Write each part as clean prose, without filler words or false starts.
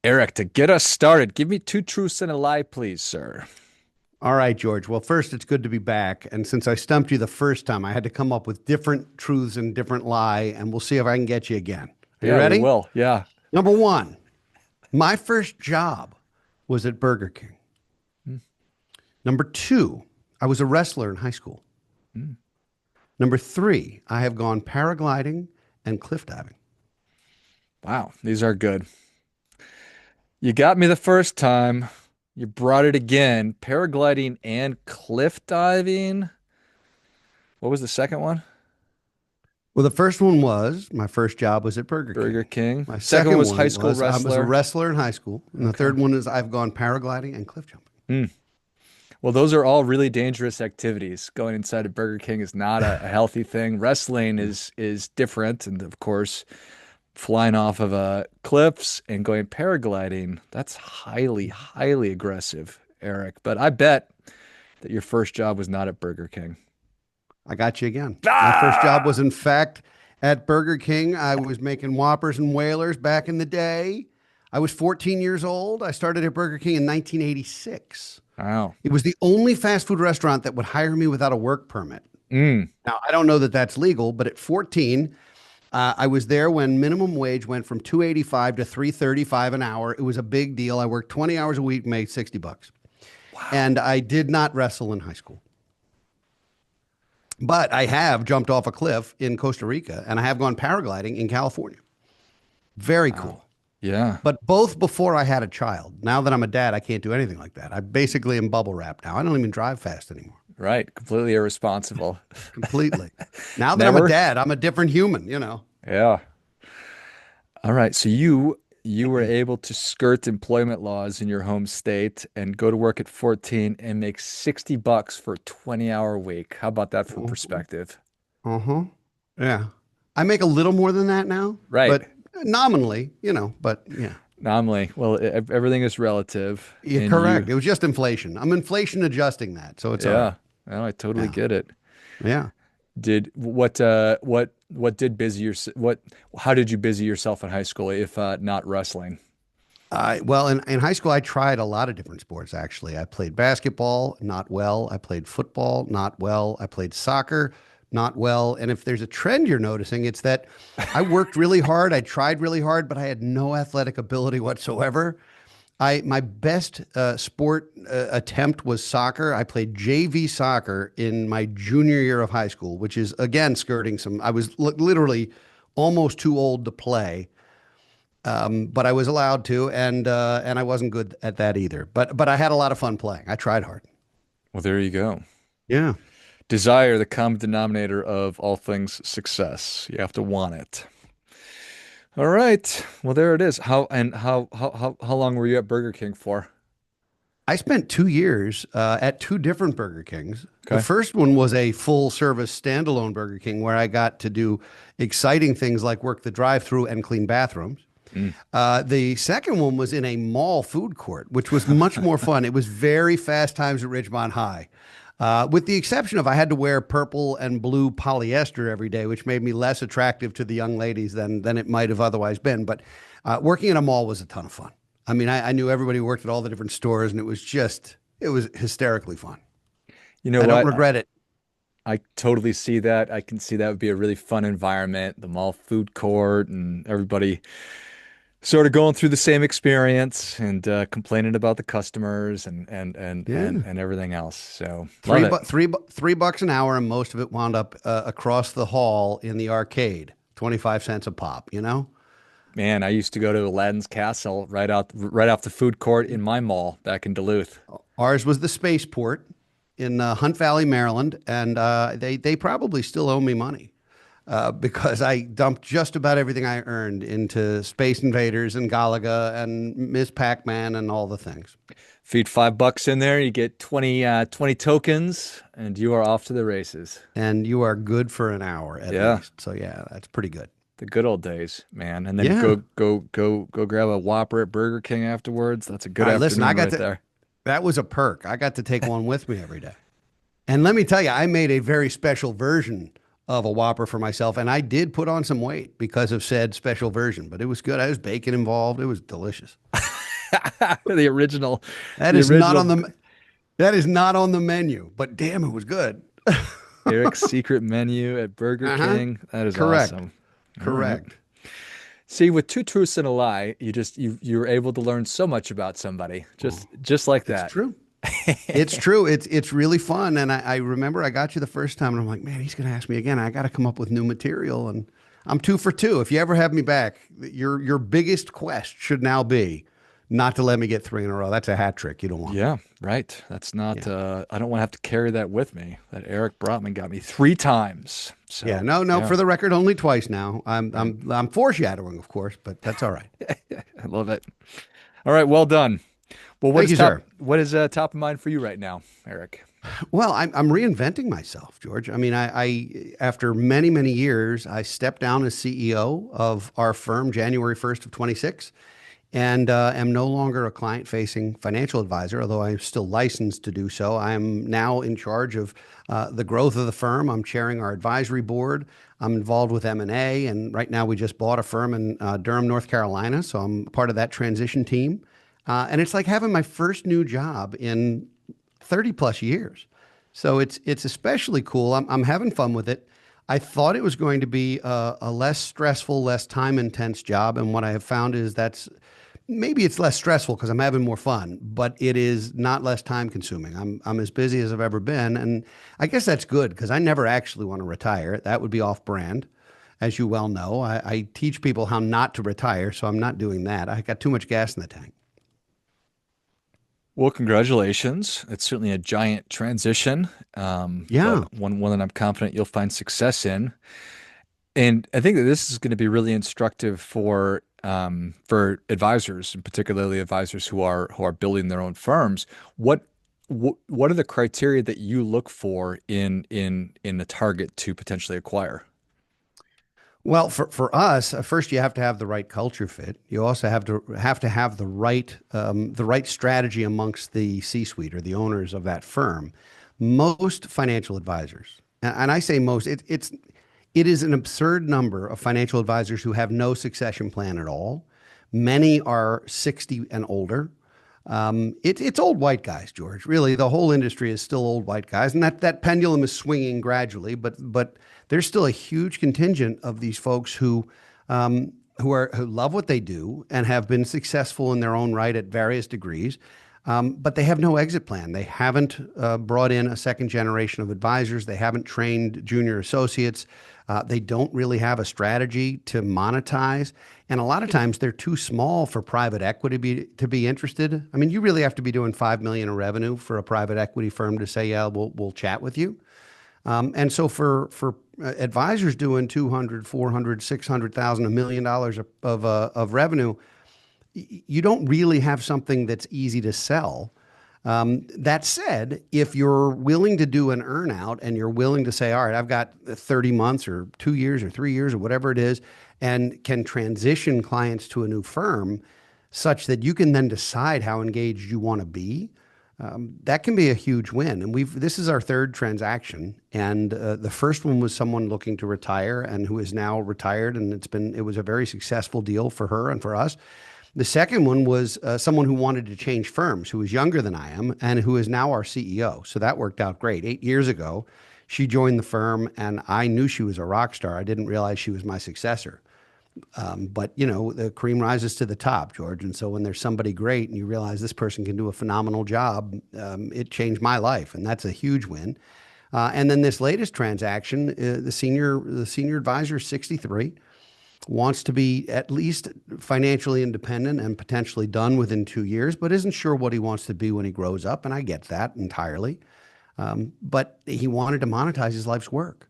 Eric, to get us started, give me two truths and a lie, please, sir. All right, George. Well, first, it's good to be back. And since I stumped you the first time, I had to come up with different truths and different lie, and we'll see if I can get you again. Are you Yeah, we ready? will. Yeah. Number one, my first job was at Burger King. Mm, Number two, I was a wrestler in high school. mm. Number three, I have gone paragliding and cliff diving. Wow, these are good. You got me the first time. You brought it again. Paragliding and cliff diving. What was the second one? Well, the first one was my first job was at Burger Burger King. King. My Second one second was high one school was I was a wrestler. wrestler in high school. And the Okay. third one is I've gone paragliding and cliff jumping. Mm. Well, those are all really dangerous activities. Going inside a Burger King is not a healthy thing. Wrestling is different, and of course, flying off of cliffs and going paragliding, that's highly, highly aggressive, Eric. But I bet that your first job was not at Burger King. I got you again. My first job Ah! was, in fact, at Burger King. I was making Whoppers and Whalers back in the day. I was 14 years old. I started at Burger King in 1986. Wow. It was the only fast food restaurant that would hire me without a work permit. Mm. Now, I don't know that that's legal, but at 14, I was there when minimum wage went from 285 to 335 an hour. It was a big deal. I worked 20 hours a week, made 60 bucks. Wow. And I did not wrestle in high school. But I have jumped off a cliff in Costa Rica and I have gone paragliding in California. Very Wow. cool. Yeah. But both before I had a child. Now that I'm a dad, I can't do anything like that. I basically am bubble wrapped now. I don't even drive fast anymore. Right. Completely irresponsible. Completely. Now that I'm a Never? dad, I'm a different human. Yeah. All right. So you were able to skirt employment laws in your home state and go to work at 14 and make 60 bucks for a 20-hour week. How about that for Uh-huh. perspective? Uh-huh. Yeah. I make a little more than that now, Right. but nominally, but yeah. Nominally. Well, everything is relative You're and correct. you It was just inflation. I'm inflation adjusting that, so it's all right. yeah. No, I totally Yeah. get it. Yeah. Did what did busy your what how did you busy yourself in high school if not wrestling? Well, in high school, I tried a lot of different sports, actually. I played basketball, not well. I played football, not well. I played soccer, not well. And if there's a trend you're noticing, it's that I worked really hard. I tried really hard, but I had no athletic ability whatsoever. My best sport attempt was soccer. I played JV soccer in my junior year of high school, which is again skirting some. I was literally almost too old to play, but I was allowed to, and I wasn't good at that either. But I had a lot of fun playing. I tried hard. Well, there you go. Yeah. Desire, the common denominator of all things success. You have to want it. All right. Well, there it is. How long were you at Burger King for? I spent 2 years at two different Burger Kings. The Okay. first one was a full service standalone Burger King where I got to do exciting things like work the drive through and clean bathrooms. Mm. The second one was in a mall food court, which was much more fun. It was very fast times at Ridgemont High. With the exception of I had to wear purple and blue polyester every day, which made me less attractive to the young ladies than it might have otherwise been. But working in a mall was a ton of fun. I mean, I knew everybody who worked at all the different stores, and it was hysterically fun. You know I don't what? regret it. I totally see that. I can see that would be a really fun environment, the mall food court and everybody sort of going through the same experience and complaining about the customers Yeah. and everything else. So love it. $3 an hour, and most of it wound up across the hall in the arcade, 25 cents a pop. Man, I used to go to Aladdin's Castle right off the food court in my mall back in Duluth. Ours was the spaceport in Hunt Valley, Maryland, and they probably still owe me money because I dumped just about everything I earned into Space Invaders and Galaga and Miss Pac-Man and all the things. Feed $5 in there, you get 20 tokens, and you are off to the races. And you are good for an hour at Yeah, least. So yeah, that's pretty good. the good old days, man. And then Yeah. go grab a Whopper at Burger King afterwards. That's a All good right, listen, afternoon right there. that was a perk. I got to take one with me every day. And let me tell you, I made a very special version of a Whopper for myself, and I did put on some weight because of said special version, but it was good. I was bacon involved. It was delicious. The original, That the is not original on the that is not on the menu, but damn, it was good. Eric's secret menu at Burger Uh-huh. King. That is Correct. awesome. All right. Correct. See, with two truths and a lie, you're able to learn so much about somebody. Oh, Just like it's that. true. It's true. It's really fun. And I remember I got you the first time and I'm like, man, he's gonna ask me again. I gotta come up with new material. And I'm 2 for 2. If you ever have me back, your biggest quest should now be not to let me get 3 in a row. That's a hat trick. You don't want that. Yeah, right. That's not, Yeah. I don't want to have to carry that with me. That Eric Brotman got me three times. Yeah. So, No, no, yeah, for the record, only twice now. I'm right. I'm I'm foreshadowing, of course, but that's all right. I love it. All right, well done. Well, Thank you, sir. what is top of mind for you right now, Eric? Well, I'm reinventing myself, George. I mean, I after many, many years, I stepped down as CEO of our firm January 1st of 26 and am no longer a client-facing financial advisor, although I'm still licensed to do so. I am now in charge of the growth of the firm. I'm chairing our advisory board. I'm involved with M&A, and right now we just bought a firm in Durham, North Carolina, so I'm part of that transition team. And it's like having my first new job in 30 plus years. So it's especially cool. I'm having fun with it. I thought it was going to be a less stressful, less time intense job. And what I have found is that's maybe it's less stressful because I'm having more fun, but it is not less time consuming. I'm as busy as I've ever been. And I guess that's good because I never actually want to retire. That would be off brand. As you well know, I teach people how not to retire. So I'm not doing that. I got too much gas in the tank. Well, congratulations. It's certainly a giant transition, Yeah. but one that I'm confident you'll find success in. And I think that this is going to be really instructive for advisors, and particularly advisors who are building their own firms. What what are the criteria that you look for in a target to potentially acquire? Well, for us, first you have to have the right culture fit. You also have to have the right strategy amongst the C-suite or the owners of that firm. Most financial advisors, and I say most, it is an absurd number of financial advisors who have no succession plan at all. Many are 60 and older. It's old white guys, George. Really, the whole industry is still old white guys, and that pendulum is swinging gradually. But there's still a huge contingent of these folks who love what they do and have been successful in their own right at various degrees. But they have no exit plan. They haven't brought in a second generation of advisors. They haven't trained junior associates. They don't really have a strategy to monetize. And a lot of times they're too small for private equity to be interested. I mean, you really have to be doing 5 million in revenue for a private equity firm to say, yeah, we'll chat with you. And so for advisors doing 200, 400, 600,000, $1 million of revenue, you don't really have something that's easy to sell. That said, if you're willing to do an earnout and you're willing to say, all right, I've got 30 months or 2 years or 3 years or whatever it is, and can transition clients to a new firm such that you can then decide how engaged you want to be, that can be a huge win. And this is our third transaction, and the first one was someone looking to retire and who is now retired, and it was a very successful deal for her and for us. The second one was someone who wanted to change firms, who was younger than I am, and who is now our CEO. So that worked out great. 8 years ago, she joined the firm, and I knew she was a rock star. I didn't realize she was my successor. But you know, the cream rises to the top, George. And so when there's somebody great and you realize this person can do a phenomenal job, it changed my life, and that's a huge win. And then this latest transaction, the senior advisor, 63, wants to be at least financially independent and potentially done within 2 years, but isn't sure what he wants to be when he grows up. And I get that entirely. But he wanted to monetize his life's work.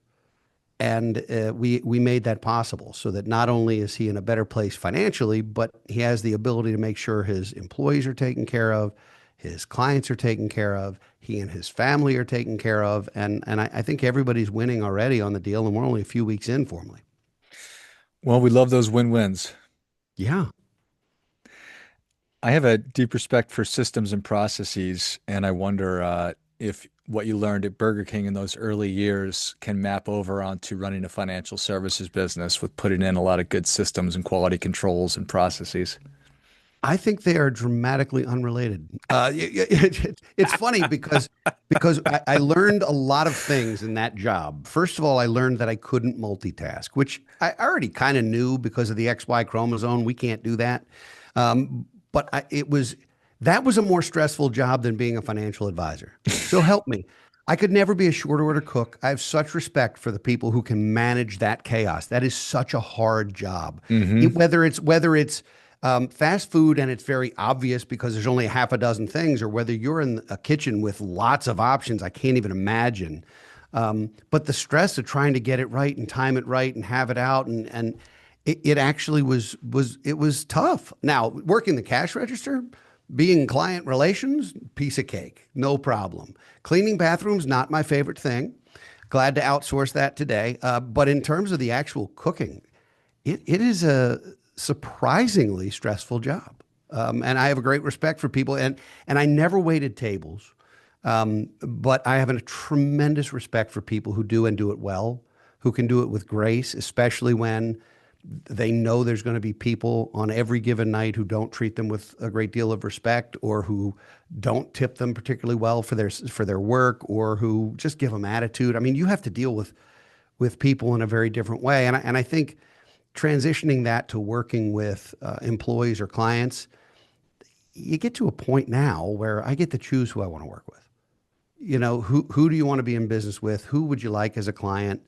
And we made that possible so that not only is he in a better place financially, but he has the ability to make sure his employees are taken care of, his clients are taken care of, he and his family are taken care of. And I think everybody's winning already on the deal, and we're only a few weeks in formally. Well, we love those win-wins. Yeah. I have a deep respect for systems and processes, and I wonder if what you learned at Burger King in those early years can map over onto running a financial services business with putting in a lot of good systems and quality controls and processes. I think they are dramatically unrelated. It's funny because I learned a lot of things in that job. First of all, I learned that I couldn't multitask, which I already kind of knew because of the XY chromosome. We can't do that. But it was that was a more stressful job than being a financial advisor. So help me. I could never be a short order cook. I have such respect for the people who can manage that chaos. That is such a hard job. Hmm. Whether it's fast food and it's very obvious because there's only a half a dozen things, or whether you're in a kitchen with lots of options, I can't even imagine. But the stress of trying to get it right and time it right and have it out and it actually was tough. Now, working the cash register, being client relations, piece of cake, no problem. Cleaning bathrooms, not my favorite thing. Glad to outsource that today. But in terms of the actual cooking, it is a surprisingly stressful job. And I have a great respect for people, and I never waited tables. But I have a tremendous respect for people who do and do it well, who can do it with grace, especially when they know there's going to be people on every given night who don't treat them with a great deal of respect, or who don't tip them particularly well for their work, or who just give them attitude. I mean, you have to deal with people in a very different way, and I think transitioning that to working with employees or clients, you get to a point now where I get to choose who I want to work with. Who do you want to be in business with? Who would you like as a client?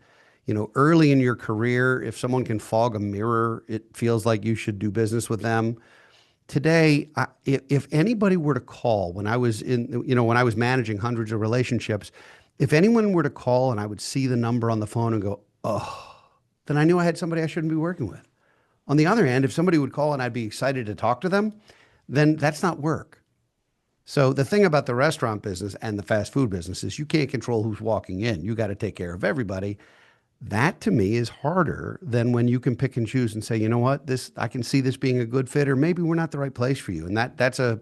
Early in your career, if someone can fog a mirror, it feels like you should do business with them. Today, if anybody were to call when I was managing hundreds of relationships, if anyone were to call and I would see the number on the phone and go, oh, then I knew I had somebody I shouldn't be working with. On the other hand, if somebody would call and I'd be excited to talk to them, then that's not work. So the thing about the restaurant business and the fast food business is you can't control who's walking in. You got to take care of everybody. That to me is harder than when you can pick and choose and say, you know what, this I can see this being a good fit, or maybe we're not the right place for you. And that's a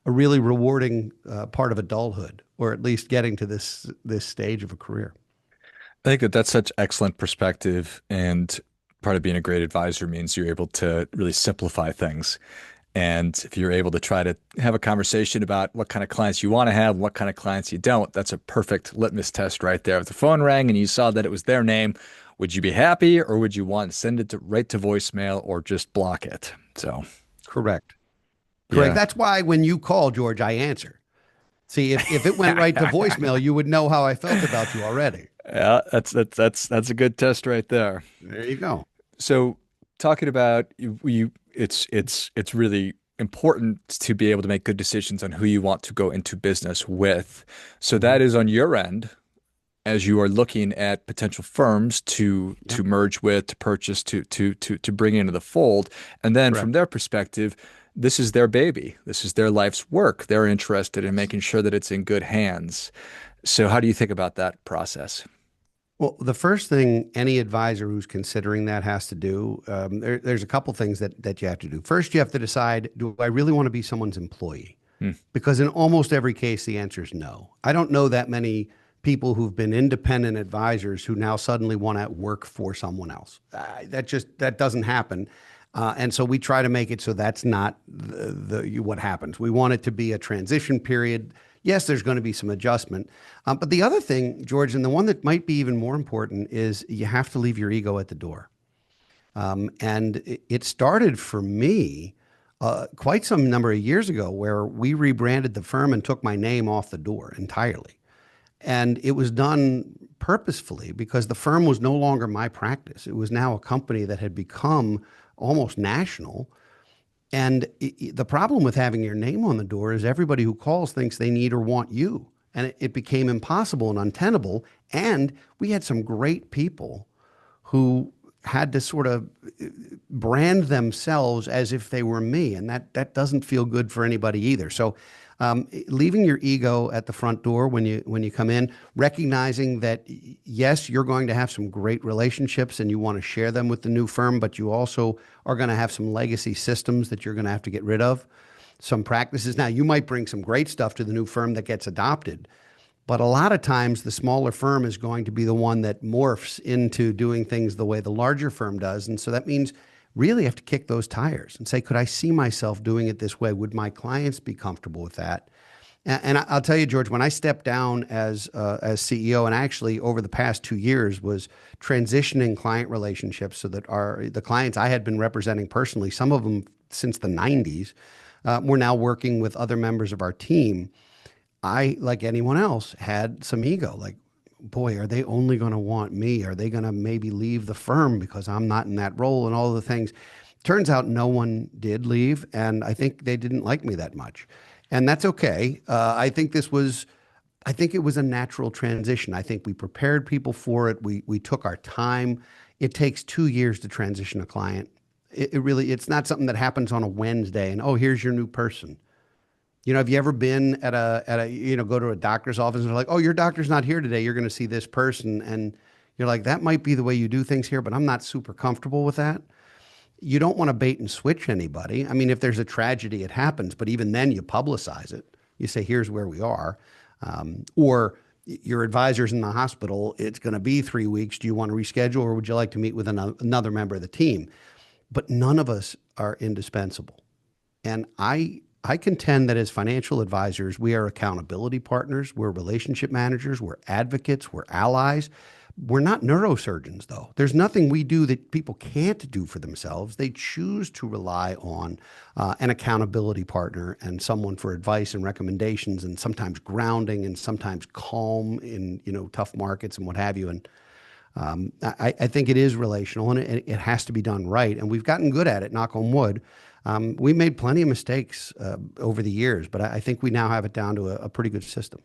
really rewarding part of adulthood, or at least getting to this stage of a career. I think that that's such excellent perspective, and part of being a great advisor means you're able to really simplify things. And if you're able to try to have a conversation about what kind of clients you want to have, what kind of clients you don't, that's a perfect litmus test right there. If the phone rang and you saw that it was their name, would you be happy, or would you want to send it right to voicemail or just block it? So, Correct. Correct. yeah. That's why when you call, George, I answer. See, if it went right to voicemail, you would know how I felt about you already. Yeah, that's a good test right there. There you go. So, talking about it's really important to be able to make good decisions on who you want to go into business with. So Hmm. that is on your end as you are looking at potential firms Yeah, to merge with, to purchase, to bring into the fold. And then from correct. their perspective, this is their baby. This is their life's work. They're interested in Yes. making sure that it's in good hands. So how do you think about that process? Well, the first thing any advisor who's considering that has to do, there's a couple things that you have to do. First, you have to decide, do I really want to be someone's employee? Hmm. Because in almost every case, the answer is no. I don't know that many people who've been independent advisors who now suddenly want to work for someone else. That doesn't happen. And so we try to make it so that's not what happens. We want it to be a transition period. Yes, there's going to be some adjustment. But the other thing, George, and the one that might be even more important, is you have to leave your ego at the door. And it started for me quite some number of years ago, where we rebranded the firm and took my name off the door entirely. And it was done purposefully because the firm was no longer my practice. It was now a company that had become almost national. And the problem with having your name on the door is everybody who calls thinks they need or want you. And it became impossible and untenable. And we had some great people who had to sort of brand themselves as if they were me. And that doesn't feel good for anybody either. So leaving your ego at the front door when you come in, recognizing that yes, you're going to have some great relationships and you want to share them with the new firm, but you also are going to have some legacy systems that you're going to have to get rid of, some practices. Now, you might bring some great stuff to the new firm that gets adopted, but a lot of times the smaller firm is going to be the one that morphs into doing things the way the larger firm does. And so that means really have to kick those tires and say, could I see myself doing it this way? Would my clients be comfortable with that? And I'll tell you, George, when I stepped down as CEO, and actually over the past 2 years was transitioning client relationships so that the clients I had been representing personally, some of them since the '90s, were now working with other members of our team. I, like anyone else, had some ego. Like, boy, are they only going to want me? Are they going to maybe leave the firm because I'm not in that role and all the things? Turns out no one did leave, and I think they didn't like me that much. And that's okay. I think it was a natural transition. I think we prepared people for it. We took our time. It takes 2 years to transition a client. It's not something that happens on a Wednesday and, oh, here's your new person. Have you ever been go to a doctor's office and they're like, oh, your doctor's not here today. You're going to see this person. And you're like, that might be the way you do things here, but I'm not super comfortable with that. You don't want to bait and switch anybody. I mean, if there's a tragedy, it happens, but even then you publicize it. You say, here's where we are. Or your advisor's in the hospital. It's going to be 3 weeks. Do you want to reschedule or would you like to meet with another member of the team? But none of us are indispensable. And I contend that as financial advisors, we are accountability partners, we're relationship managers, we're advocates, we're allies. We're not neurosurgeons, though. There's nothing we do that people can't do for themselves. They choose to rely on an accountability partner and someone for advice and recommendations, and sometimes grounding, and sometimes calm in tough markets and what have you. And I think it is relational, and it has to be done right. And we've gotten good at it. Knock on wood. We made plenty of mistakes over the years, but I think we now have it down to a pretty good system.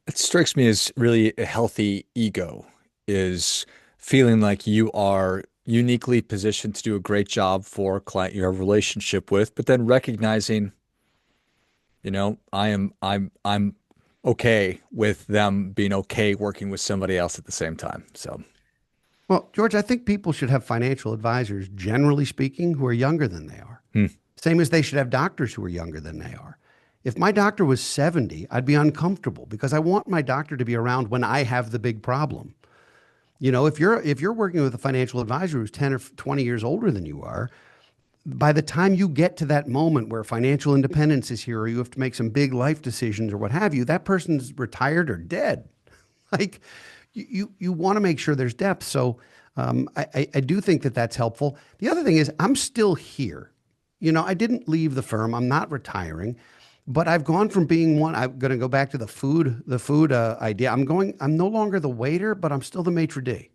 It strikes me as really a healthy ego is feeling like you are uniquely positioned to do a great job for a client you have a relationship with, but then recognizing, I'm okay with them being okay working with somebody else at the same time. So, Well, George, I think people should have financial advisors, generally speaking, who are younger than they are. hmm, Same as they should have doctors who are younger than they are. If my doctor was 70, I'd be uncomfortable because I want my doctor to be around when I have the big problem. If you're working with a financial advisor who's 10 or 20 years older than you are, by the time you get to that moment where financial independence is here or you have to make some big life decisions or what have you, that person's retired or dead. Like you want to make sure there's depth. So I do think that that's helpful. The other thing is I'm still here. I didn't leave the firm. I'm not retiring, but I've gone from being one. I'm going to go back to the food idea. I'm no longer the waiter, but I'm still the maitre d'.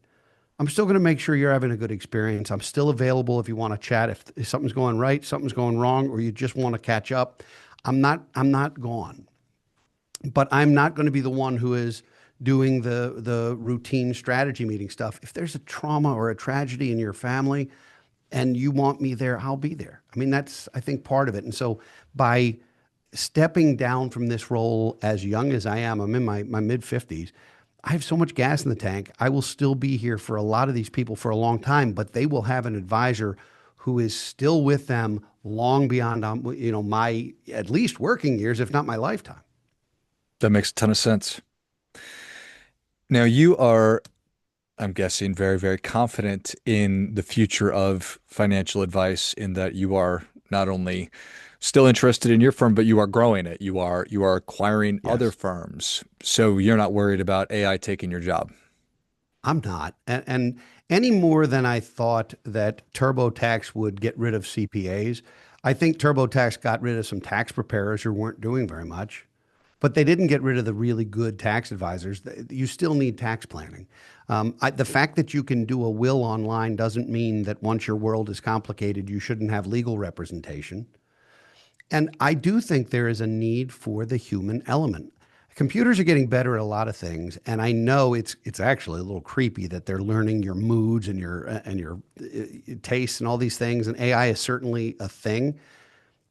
I'm still going to make sure you're having a good experience. I'm still available if you want to chat. If something's going right, something's going wrong, or you just want to catch up. I'm not gone, but I'm not going to be the one who is doing the routine strategy meeting stuff. If there's a trauma or a tragedy in your family and you want me there, I'll be there. I mean, that's, I think, part of it. And so by stepping down from this role as young as I am, I'm in my mid 50s. I have so much gas in the tank. I will still be here for a lot of these people for a long time, but they will have an advisor who is still with them long beyond my at least working years, if not my lifetime. that makes a ton of sense. Now you are, I'm guessing, very, very confident in the future of financial advice in that you are not only still interested in your firm, but you are growing it. You are acquiring other Yes. firms. So you're not worried about AI taking your job. I'm not. And any more than I thought that TurboTax would get rid of CPAs, I think TurboTax got rid of some tax preparers who weren't doing very much, but they didn't get rid of the really good tax advisors. You still need tax planning. The fact that you can do a will online doesn't mean that once your world is complicated, you shouldn't have legal representation. And I do think there is a need for the human element. Computers are getting better at a lot of things, and I know it's actually a little creepy that they're learning your moods and your tastes and all these things. And AI is certainly a thing,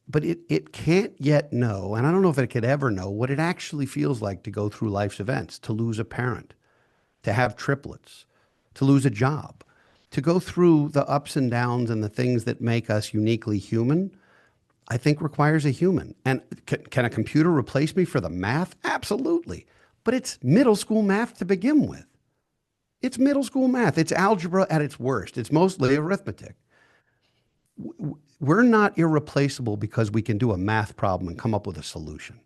but it can't yet know, and I don't know if it could ever know what it actually feels like to go through life's events, to lose a parent, to have triplets, to lose a job, to go through the ups and downs and the things that make us uniquely human. I think requires a human. And can a computer replace me for the math? Absolutely. But it's middle school math to begin with. It's middle school math. It's algebra at its worst. It's mostly arithmetic. We're not irreplaceable because we can do a math problem and come up with a solution.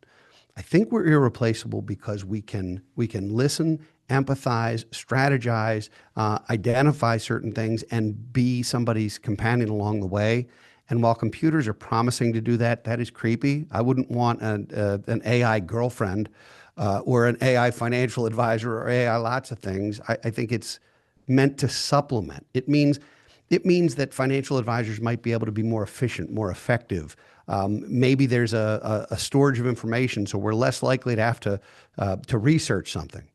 I think we're irreplaceable because we can listen, empathize, strategize, identify certain things, and be somebody's companion along the way. And while computers are promising to do that, that is creepy. I wouldn't want an AI girlfriend or an AI financial advisor or AI lots of things. I think it's meant to supplement. It means that financial advisors might be able to be more efficient, more effective. Maybe there's a storage of information, so we're less likely to have to research something.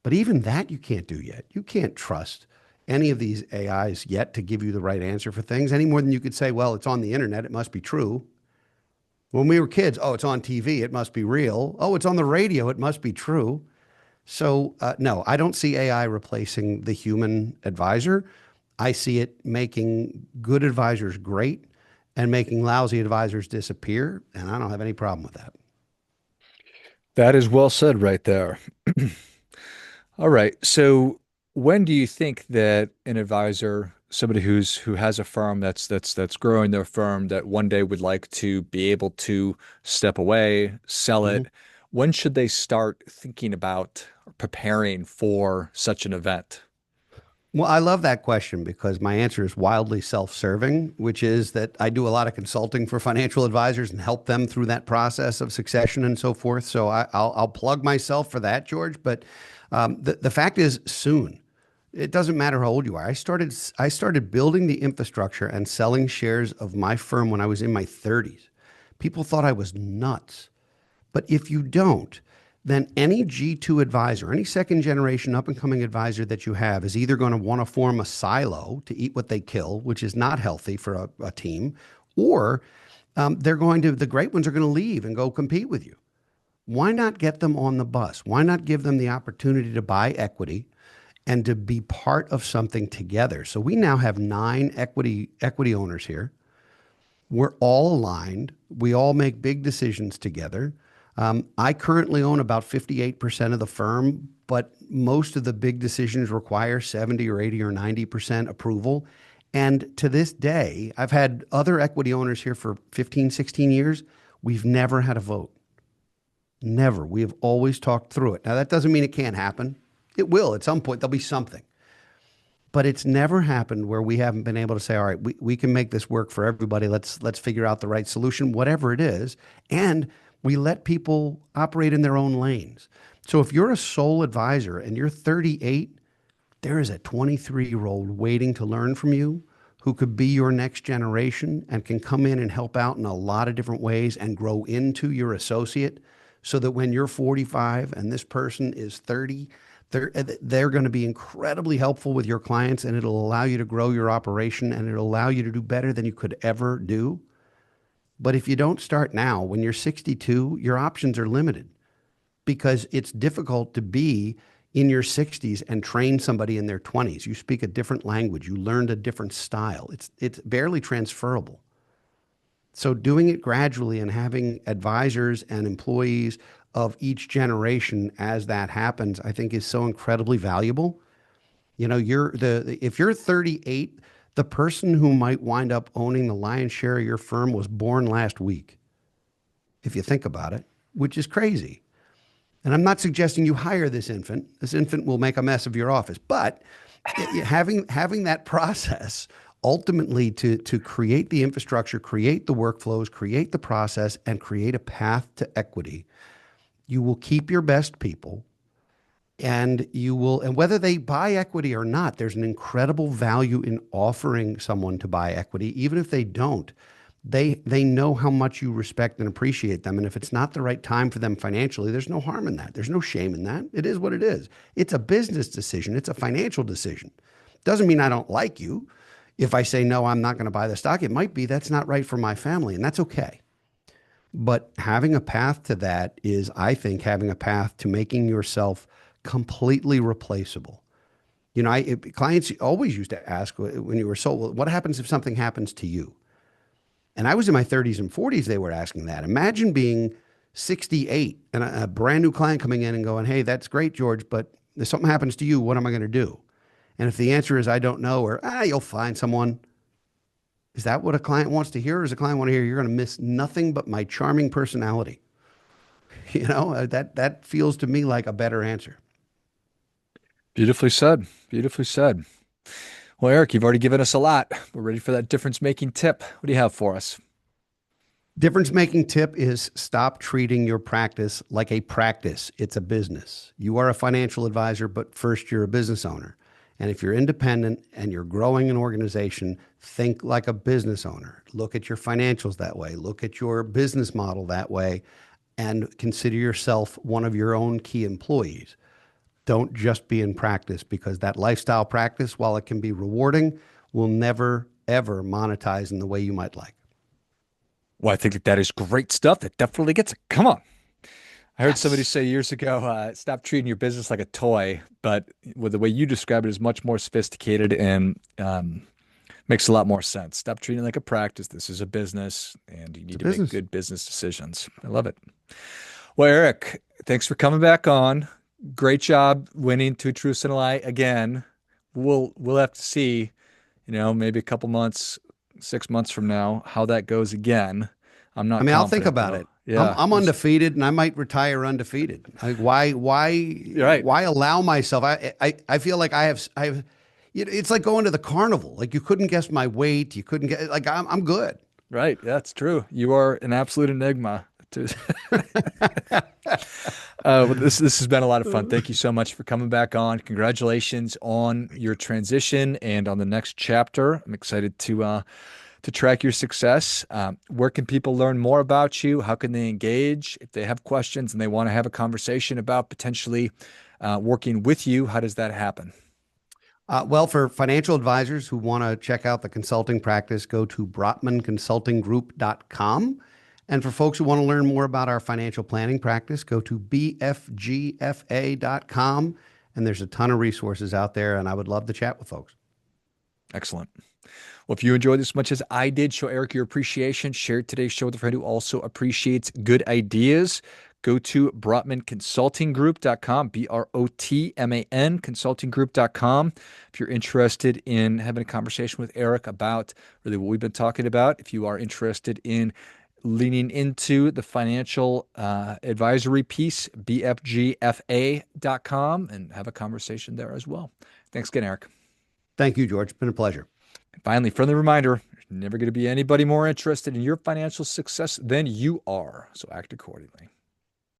But even that you can't do yet. You can't trust any of these AIs yet to give you the right answer for things any more than you could say, well, it's on the internet, it must be true. When we were kids, oh, it's on TV, it must be real. Oh, it's on the radio, it must be true. So, no, I don't see AI replacing the human advisor. I see it making good advisors great and making lousy advisors disappear. And I don't have any problem with that. That is well said right there. All right. So when do you think that an advisor, somebody who has a firm that's growing their firm that one day would like to be able to step away, sell Mhm. it, when should they start thinking about or preparing for such an event? Well, I love that question because my answer is wildly self-serving, which is that I do a lot of consulting for financial advisors and help them through that process of succession and so forth. So I'll plug myself for that, George. But the fact is, soon. It doesn't matter how old you are. I started building the infrastructure and selling shares of my firm when I was in my 30s. People thought I was nuts. But if you don't, then any G2 advisor, any second generation up and coming advisor that you have is either going to want to form a silo to eat what they kill, which is not healthy for a team, or the great ones are going to leave and go compete with you. Why not get them on the bus? Why not give them the opportunity to buy equity and to be part of something together? So we now have 9 equity owners here. We're all aligned. We all make big decisions together. I currently own about 58% of the firm, but most of the big decisions require 70 or 80 or 90% approval. And to this day, I've had other equity owners here for 15, 16 years. We've never had a vote. Never. We have always talked through it. Now, that doesn't mean it can't happen. It will at some point. There'll be something. But it's never happened where we haven't been able to say, all right, we can make this work for everybody. Let's figure out the right solution, whatever it is. And we let people operate in their own lanes. So if you're a sole advisor and you're 38, there is a 23-year-old waiting to learn from you who could be your next generation and can come in and help out in a lot of different ways and grow into your associate so that when you're 45 and this person is 30, they're going to be incredibly helpful with your clients, and it'll allow you to grow your operation, and it'll allow you to do better than you could ever do. But if you don't start now, when you're 62, your options are limited because it's difficult to be in your 60s and train somebody in their 20s. You speak a different language, you learned a different style. It's barely transferable. So doing it gradually and having advisors and employees of each generation as that happens, I think is so incredibly valuable. You know, if you're 38, the person who might wind up owning the lion's share of your firm was born last week, if you think about it, which is crazy. And I'm not suggesting you hire this infant. This infant will make a mess of your office, but having that process ultimately to create the infrastructure, create the workflows, create the process, and create a path to equity, you will keep your best people, and whether they buy equity or not, there's an incredible value in offering someone to buy equity. Even if they don't, they know how much you respect and appreciate them. And if it's not the right time for them financially, there's no harm in that. There's no shame in that. It is what it is. It's a business decision. It's a financial decision. Doesn't mean I don't like you. If I say, no, I'm not going to buy the stock, it might be that's not right for my family, and that's okay. But having a path to that is, I think, having a path to making yourself completely replaceable. You know, clients always used to ask when you were sold, well, what happens if something happens to you? And I was in my 30s and 40s, they were asking that. Imagine being 68 and a brand new client coming in and going, hey, that's great, George, but if something happens to you, what am I going to do? And if the answer is, I don't know, or you'll find someone, Is that what a client wants to hear? Or does a client want to hear you're going to miss nothing but my charming personality? That feels to me like a better answer. Beautifully said. Beautifully said. Well, Eric, you've already given us a lot. We're ready for that difference making tip. What do you have for us? Difference making tip is stop treating your practice like a practice. It's a business. You are a financial advisor, but first you're a business owner. And if you're independent and you're growing an organization, think like a business owner. Look at your financials that way. Look at your business model that way and consider yourself one of your own key employees. Don't just be in practice because that lifestyle practice, while it can be rewarding, will never, ever monetize in the way you might like. Well, I think that is great stuff. That definitely gets it. Come on. I heard somebody Yes. say years ago, stop treating your business like a toy, but with the way you describe it is much more sophisticated and makes a lot more sense. Stop treating it like a practice. This is a business, and you It's need a to make business. good business decisions. I love it. Well, Eric, thanks for coming back on. Great job winning Two Truths and a Lie again. We'll have to see, maybe a couple months, 6 months from now, how that goes again. I'm I not mean, I'll think confident about though. it. I'm Yeah, I'm undefeated, and I might retire undefeated. Like, you're right. why allow myself? I feel like I have. It's like going to the carnival. Like you couldn't guess my weight. You couldn't get like I'm good. Right. That's true. You are an absolute enigma. Well, this has been a lot of fun. Thank you so much for coming back on. Congratulations on your transition and on the next chapter. I'm excited to track your success. Where can people learn more about you? How can they engage? If they have questions and they want to have a conversation about potentially working with you, how does that happen? Well, for financial advisors who want to check out the consulting practice, go to brotmanconsultinggroup.com. And for folks who want to learn more about our financial planning practice, go to bfgfa.com. And there's a ton of resources out there, and I would love to chat with folks. Excellent. Well, if you enjoyed this as much as I did, show Eric your appreciation. Share today's show with a friend who also appreciates good ideas. Go to brotmanconsultinggroup.com, Brotman consultinggroup.com. If you're interested in having a conversation with Eric about really what we've been talking about, if you are interested in leaning into the financial advisory piece, bfgfa.com, and have a conversation there as well. Thanks again, Eric. Thank you, George. It's been a pleasure. Finally, friendly reminder, there's never going to be anybody more interested in your financial success than you are. So act accordingly.